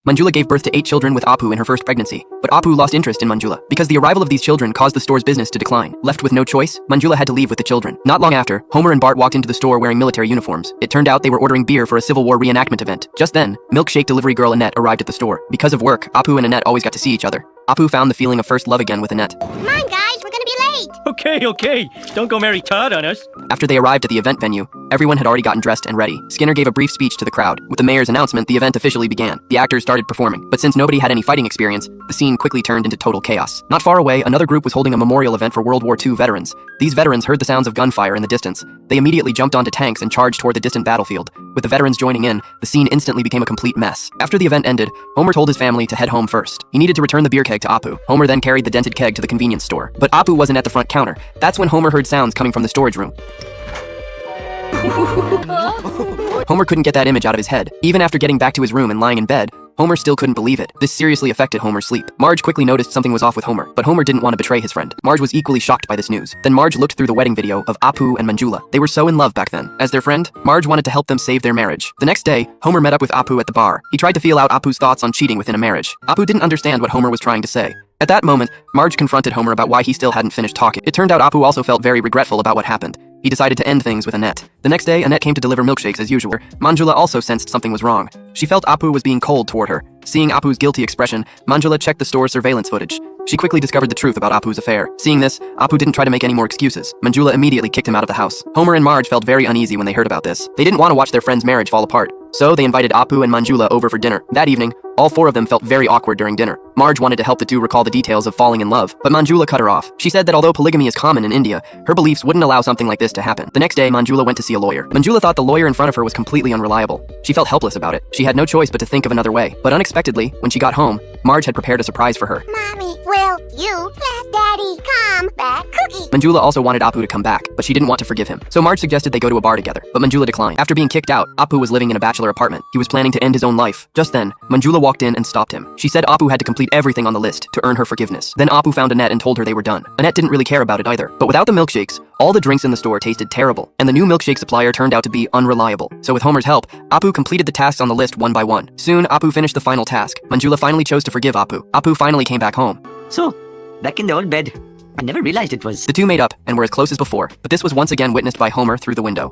Manjula gave birth to 8 children with Apu in her first pregnancy, but Apu lost interest in Manjula because the arrival of these children caused the store's business to decline. Left with no choice, Manjula had to leave with the children. Not long after, Homer and Bart walked into the store wearing military uniforms. It turned out they were ordering beer for a Civil War reenactment event. Just then, milkshake delivery girl Annette arrived at the store. Because of work, Apu and Annette always got to see each other. Apu found the feeling of first love again with Annette. Come on, guys, we're gonna be late. Okay. Don't go Mary Todd on us. After they arrived at the event venue, everyone had already gotten dressed and ready. Skinner gave a brief speech to the crowd. With the mayor's announcement, the event officially began. The actors started performing, but since nobody had any fighting experience, the scene quickly turned into total chaos. Not far away, another group was holding a memorial event for World War II veterans. These veterans heard the sounds of gunfire in the distance. They immediately jumped onto tanks and charged toward the distant battlefield. With the veterans joining in, the scene instantly became a complete mess. After the event ended, Homer told his family to head home first. He needed to return the beer keg to Apu. Homer then carried the dented keg to the convenience store. But Apu wasn't at the front counter. That's when Homer heard sounds coming from the storage room. Homer couldn't get that image out of his head. Even after getting back to his room and lying in bed, Homer still couldn't believe it. This seriously affected Homer's sleep. Marge quickly noticed something was off with Homer, but Homer didn't want to betray his friend. Marge was equally shocked by this news. Then Marge looked through the wedding video of Apu and Manjula. They were so in love back then. As their friend, Marge wanted to help them save their marriage. The next day, Homer met up with Apu at the bar. He tried to feel out Apu's thoughts on cheating within a marriage. Apu didn't understand what Homer was trying to say. At that moment, Marge confronted Homer about why he still hadn't finished talking. It turned out Apu also felt very regretful about what happened. He decided to end things with Annette. The next day, Annette came to deliver milkshakes as usual. Manjula also sensed something was wrong. She felt Apu was being cold toward her. Seeing Apu's guilty expression, Manjula checked the store's surveillance footage. She quickly discovered the truth about Apu's affair. Seeing this, Apu didn't try to make any more excuses. Manjula immediately kicked him out of the house. Homer and Marge felt very uneasy when they heard about this. They didn't want to watch their friend's marriage fall apart. So they invited Apu and Manjula over for dinner. That evening, all 4 of them felt very awkward during dinner. Marge wanted to help the 2 recall the details of falling in love, but Manjula cut her off. She said that although polygamy is common in India, her beliefs wouldn't allow something like this to happen. The next day, Manjula went to see a lawyer. Manjula thought the lawyer in front of her was completely unreliable. She felt helpless about it. She had no choice but to think of another way. But unexpectedly, when she got home, Marge had prepared a surprise for her. Mommy, will you let Daddy come back? Cookie. Manjula also wanted Apu to come back, but she didn't want to forgive him. So Marge suggested they go to a bar together, but Manjula declined. After being kicked out, Apu was living in a bachelor apartment. He was planning to end his own life. Just then, Manjula walked in and stopped him. She said Apu had to complete everything on the list to earn her forgiveness. Then Apu found Annette and told her they were done. Annette didn't really care about it either. But without the milkshakes, all the drinks in the store tasted terrible, and the new milkshake supplier turned out to be unreliable. So with Homer's help, Apu completed the tasks on the list one by one. Soon, Apu finished the final task. Manjula finally chose to forgive Apu. Apu finally came back home. So, back in the old bed. I never realized it was. The 2 made up and were as close as before, but this was once again witnessed by Homer through the window.